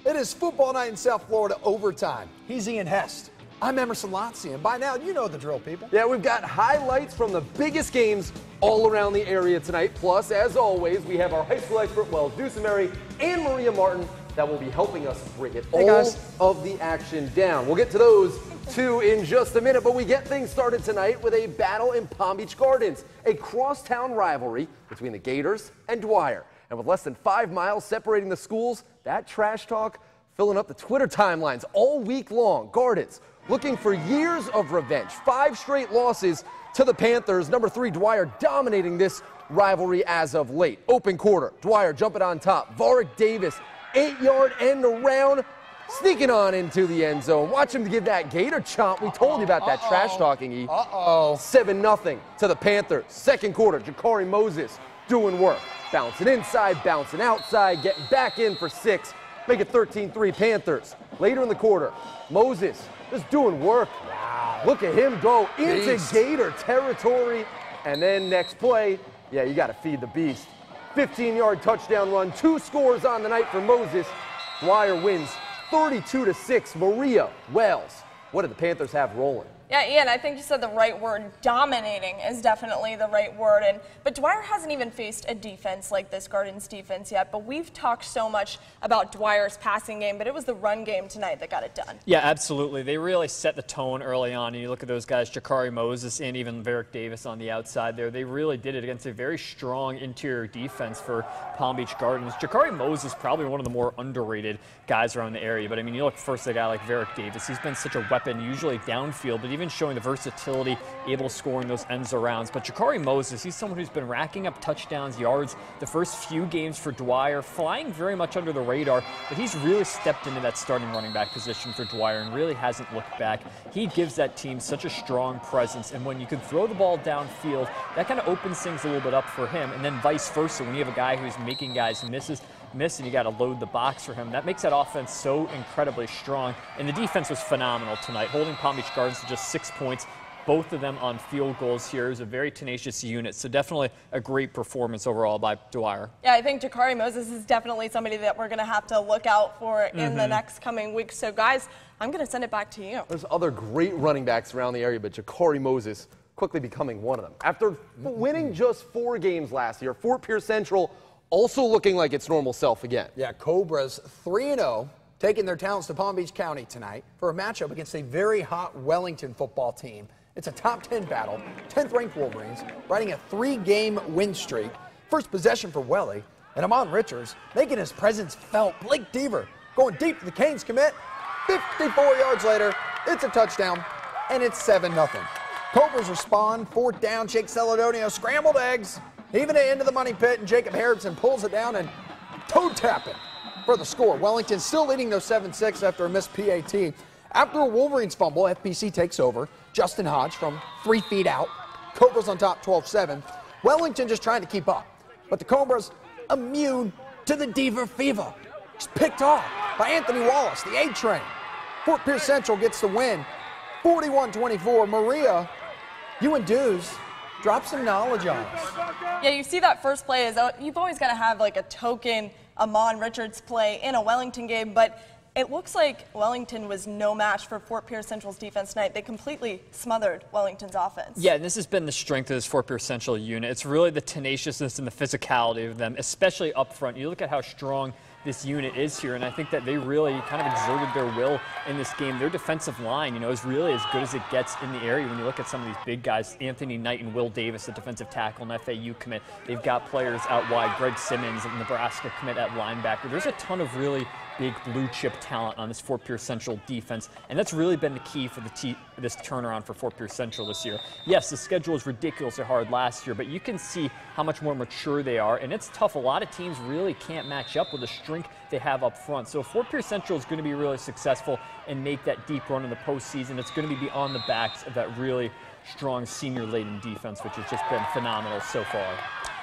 It is football night in South Florida overtime. He's Ian Hest. I'm Emerson Lotzi, and by now you know the drill, people. Yeah, we've got highlights from the biggest games all around the area tonight. Plus, as always, we have our high school expert, Wells Dusenberry, and Maria Martin that will be helping us break it all of the action down. We'll get to those two in just a minute, but we get things started tonight with a battle in Palm Beach Gardens, a crosstown rivalry between the Gators and Dwyer. And with less than 5 miles separating the schools, that trash talk filling up the Twitter timelines all week long. Gardens looking for years of revenge. 5 straight losses to the Panthers. Number 3, Dwyer dominating this rivalry as of late. Open quarter, Dwyer jumping on top. Varric Davis, 8-yard end around, sneaking on into the end zone. Watch him give that Gator chomp. We told you about that trash talking, E. 7-0 to the Panthers. Second quarter, Jakari Moses doing work. Bouncing inside, bouncing outside, getting back in for 6. Make it 13-3 Panthers. Later in the quarter, Moses just doing work. Wow. Look at him go into Gator territory. And then next play, yeah, you got to feed the beast. 15-yard touchdown run, 2 scores on the night for Moses. Dwyer wins 32-6. Maria, Wells, what did the Panthers have rolling? Yeah, Ian, I think you said the right word. Dominating is definitely the right word. But Dwyer hasn't even faced a defense like this Gardens defense yet. But we've talked so much about Dwyer's passing game, but it was the run game tonight that got it done. Yeah, absolutely. They really set the tone early on. And you look at those guys, Jakari Moses and even Varric Davis on the outside there. They really did it against a very strong interior defense for Palm Beach Gardens. Jakari Moses probably one of the more underrated guys around the area. But, I mean, you look first at a guy like Varric Davis. He's been such a weapon, usually downfield, but even showing the versatility, able to score in those ends arounds. But Jakari Moses, he's someone who's been racking up touchdowns, yards the first few games for Dwyer, flying very much under the radar, but he's really stepped into that starting running back position for Dwyer and really hasn't looked back. He gives that team such a strong presence, and when you can throw the ball downfield, that kind of opens things a little bit up for him, and then vice versa. When you have a guy who's making guys miss and you got to load the box for him, that makes that offense so incredibly strong. And the defense was phenomenal tonight, holding Palm Beach Gardens to just 6 points, both of them on field goals here. It was a very tenacious unit, so definitely a great performance overall by Dwyer. Yeah, I think Jakari Moses is definitely somebody that we're going to have to look out for in the next coming weeks. So, guys, I'm going to send it back to you. There's other great running backs around the area, but Jakari Moses quickly becoming one of them. After winning just 4 games last year, Fort Pierce Central also looking like its normal self again. Yeah, Cobras 3-0, taking their talents to Palm Beach County tonight for a matchup against a very hot Wellington football team. It's a top 10 battle. 10th ranked Wolverines riding a 3-game win streak. First possession for Welly, and Amon Richards making his presence felt. Blake Deaver going deep to the Canes commit. 54 yards later, it's a touchdown, and it's 7-0. Cobras respond. 4th down, Jake Celadonio scrambled eggs. Even into the money pit, and Jacob Harrison pulls it down and toe tapping for the score. Wellington still leading those 7-6 after a missed PAT. After a Wolverines fumble, FPC takes over. Justin Hodge from 3 feet out. Cobras on top 12-7. Wellington just trying to keep up. But the Cobras immune to the Deaver fever. He's picked off by Anthony Wallace, the A-train. Fort Pierce Central gets the win. 41-24. Maria, you and Dews drop some knowledge on us. Yeah, you see that first play is you've always got to have like a token Amon Richards play in a Wellington game, but it looks like Wellington was no match for Fort Pierce Central's defense tonight. They completely smothered Wellington's offense. Yeah, and this has been the strength of this Fort Pierce Central unit. It's really the tenaciousness and the physicality of them, especially up front. You look at how strong this unit is here, and I think that they really kind of exerted their will in this game. Their defensive line, is really as good as it gets in the area when you look at some of these big guys. Anthony Knight and Will Davis, the defensive tackle and FAU commit. They've got players out wide. Greg Simmons, a Nebraska commit at linebacker. There's a ton of really big blue chip talent on this Fort Pierce Central defense, and that's really been the key for this turnaround for Fort Pierce Central this year. Yes, the schedule was ridiculously hard last year, but you can see how much more mature they are, and it's tough. A lot of teams really can't match up with the strength they have up front. So if Fort Pierce Central is going to be really successful and make that deep run in the postseason, it's going to be on the backs of that really strong senior-laden defense, which has just been phenomenal so far.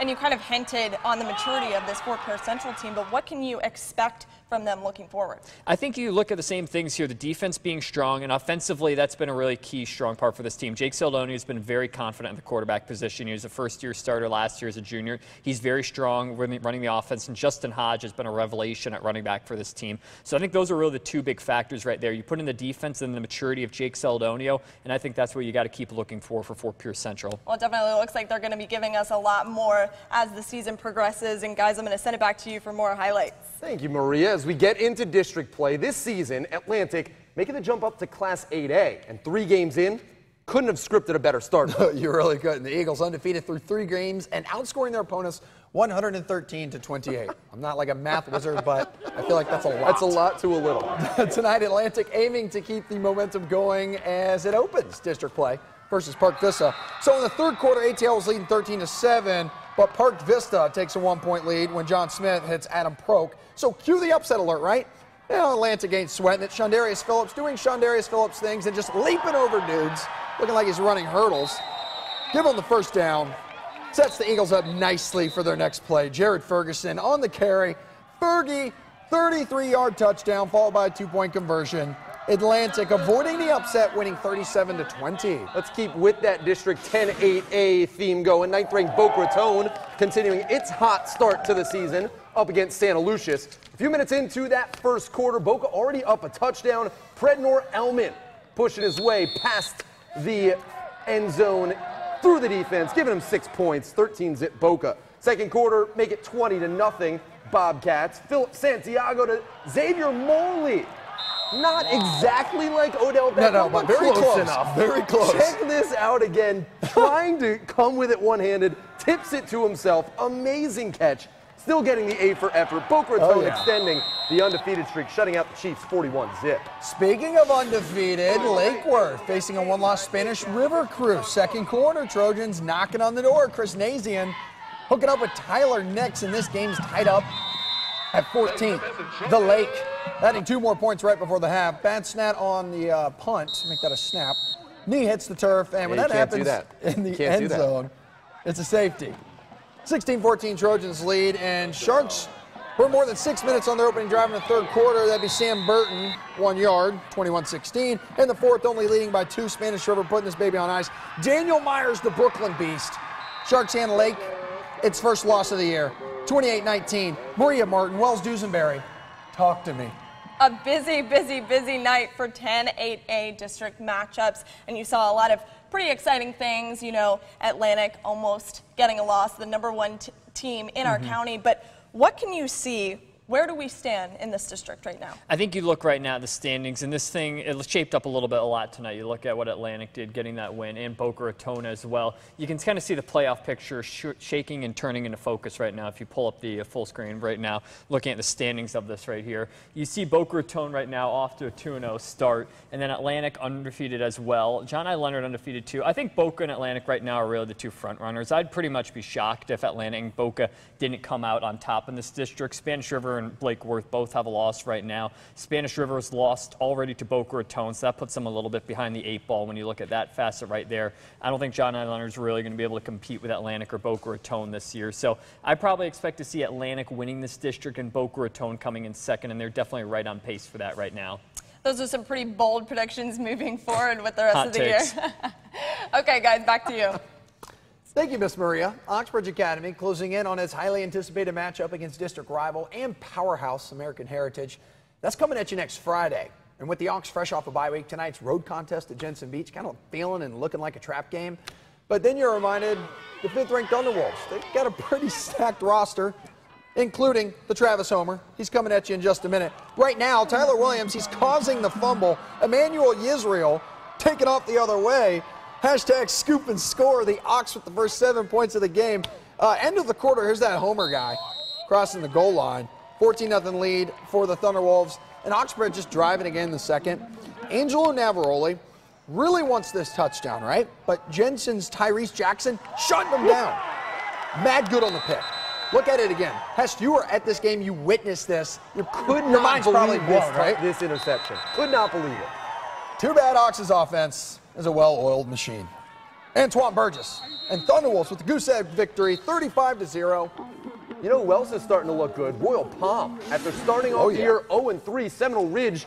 And you kind of hinted on the maturity of this Fort Pierce Central team, but what can you expect from them looking forward? I think you look at the same things here, the defense being strong, and offensively, that's been a really key, strong part for this team. Jake Saldoni has been very confident in the quarterback position. He was a first-year starter last year as a junior. He's very strong running the offense, and Justin Hodge has been a revelation at running back for this team. So I think those are really the two big factors right there. You put in the defense and the maturity of Jake Saldonio, and I think that's what you got to keep looking for Fort Pierce Central. Well, it definitely looks like they're going to be giving us a lot more as the season progresses. And guys, I'm going to send it back to you for more highlights. Thank you, Maria. As we get into district play this season, Atlantic making the jump up to Class 8A, and 3 games in, couldn't have scripted a better start. You really couldn't. The Eagles undefeated through 3 games and outscoring their opponents 113-28. I'm not like a math wizard, but I feel like that's a lot. That's a lot to a little. Tonight, Atlantic aiming to keep the momentum going as it opens district play versus Park Vista. So in the third quarter, ATL was leading 13-7, but Park Vista takes a 1-point lead when John Smith hits Adam Proke. So cue the upset alert, right? You know, Atlantic ain't sweating it. Shondarius Phillips doing Shondarius Phillips things and just leaping over dudes, looking like he's running hurdles. Give him the first down. Sets the Eagles up nicely for their next play. Jared Ferguson on the carry. Fergie, 33-yard touchdown, followed by a 2-point conversion. Atlantic avoiding the upset, winning 37-20. Let's keep with that District 10-8A theme going. 9th-ranked Boca Raton continuing its hot start to the season up against Santa Lucius. A few minutes into that first quarter, Boca already up a touchdown. Prednor Elman pushing his way past the end zone through the defense, giving him 6 points, 13-zip Boca. Second quarter, make it 20-0 Bobcats. Philip Santiago to Xavier Moley. Not exactly like Odell Beckham, no, but very close enough. Very close. Check this out again. Trying to come with it one-handed, tips it to himself. Amazing catch. Still getting the A for effort. Boca Raton extending the undefeated streak, shutting out the Chiefs 41-zip. Speaking of undefeated, Lake Worth facing a 1-loss Spanish River crew. Second quarter, Trojans knocking on the door. Chris Nazian hooking up with Tyler Nix, and this game's tied up at 14. The Lake adding 2 more points right before the half. Bad snap on the punt. Make that a snap. Knee hits the turf, and when that happens in the end zone, it's a safety. 16-14 Trojans lead, and Sharks were more than 6 minutes on their opening drive in the third quarter. That'd be Sam Burton, 1 yard, 21-16. In the fourth, only leading by 2, Spanish River putting this baby on ice. Daniel Myers, the Brooklyn Beast. Sharks hand Lake its first loss of the year, 28-19. Maria Martin, Wells Dusenberry, talk to me. A busy, busy, busy night for 10-8A district matchups, and you saw a lot of pretty exciting things. You know, Atlantic almost getting a loss, the #1 team in our county. But what can you see? Where do we stand in this district right now? I think you look right now at the standings, and this thing, it shaped up a lot tonight. You look at what Atlantic did, getting that win, and Boca Raton as well. You can kind of see the playoff picture shaking and turning into focus right now if you pull up the full screen right now, looking at the standings of this right here. You see Boca Raton right now off to a 2-0 start, and then Atlantic undefeated as well. John I. Leonard undefeated too. I think Boca and Atlantic right now are really the 2 front runners. I'd pretty much be shocked if Atlantic and Boca didn't come out on top in this district. Spanish River and Blake Worth both have a loss right now. Spanish River has lost already to Boca Raton, so that puts them a little bit behind the 8 ball when you look at that facet right there. I don't think John I. Leonard's really going to be able to compete with Atlantic or Boca Raton this year. So I probably expect to see Atlantic winning this district and Boca Raton coming in second, and they're definitely right on pace for that right now. Those are some pretty bold predictions moving forward with the rest of the year. Okay, guys, back to you. Thank you, Miss Maria. Oxbridge Academy closing in on its highly anticipated matchup against district rival and powerhouse American Heritage. That's coming at you next Friday. And with the Ox fresh off a bye week, tonight's road contest at Jensen Beach kind of feeling and looking like a trap game. But then you're reminded the 5th-ranked Thunderwolves. They've got a pretty stacked roster, including the Travis Homer. He's coming at you in just a minute. Right now, Tyler Williams, he's causing the fumble. Emmanuel Yisrael taking off the other way. Hashtag scoop and score. The Ox with the first 7 points of the game. End of the quarter, here's that Homer guy crossing the goal line. 14-0 lead for the Thunderwolves. And Oxbridge just driving again in the second. Angelo Navaroli really wants this touchdown, right? But Jensen's Tyrese Jackson shutting him down. Mad good on the pick. Look at it again. Hest, you were at this game. You witnessed this. You could not believe this interception. Could not believe it. Too bad Ox's offense is a well-oiled machine. Antoine Burgess and Thunderwolves with the Goose Egg victory, 35-0. You know who else is starting to look good? Royal Palm. After starting off the year 0-3, Seminole Ridge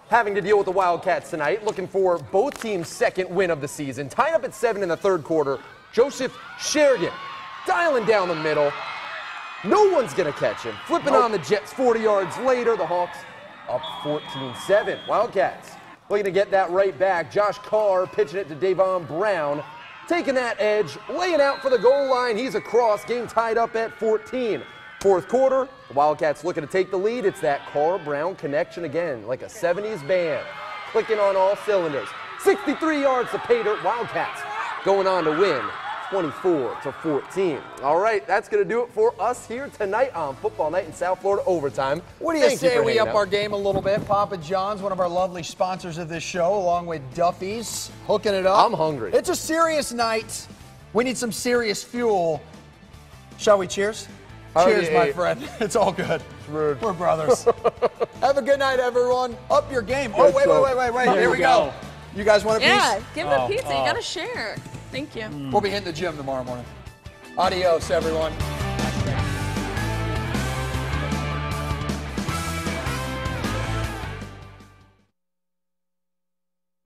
having to deal with the Wildcats tonight, looking for both teams' second win of the season. Tied up at 7 in the third quarter, Joseph Sherrigan dialing down the middle. No one's going to catch him. Flipping on the Jets 40 yards later, the Hawks up 14-7. Wildcats looking to get that right back. Josh Carr pitching it to Davon Brown. Taking that edge, laying out for the goal line. He's across. Game tied up at 14. Fourth quarter, the Wildcats looking to take the lead. It's that Carr-Brown connection again, like a 70s band. Clicking on all cylinders. 63 yards to pay dirt. Wildcats going on to win 24-14. All right, that's going to do it for us here tonight on Football Night in South Florida Overtime. What do you say we up our game a little bit? Papa John's, one of our lovely sponsors of this show, along with Duffy's, hooking it up. I'm hungry. It's a serious night. We need some serious fuel. Shall we cheers? Cheers, my friend. It's all good. We're brothers. Have a good night, everyone. Up your game. Oh, wait. Here we go. You guys want a piece? Yeah, give the pizza. You got to share. Thank you. We'll be hitting the gym tomorrow morning. Adios, everyone.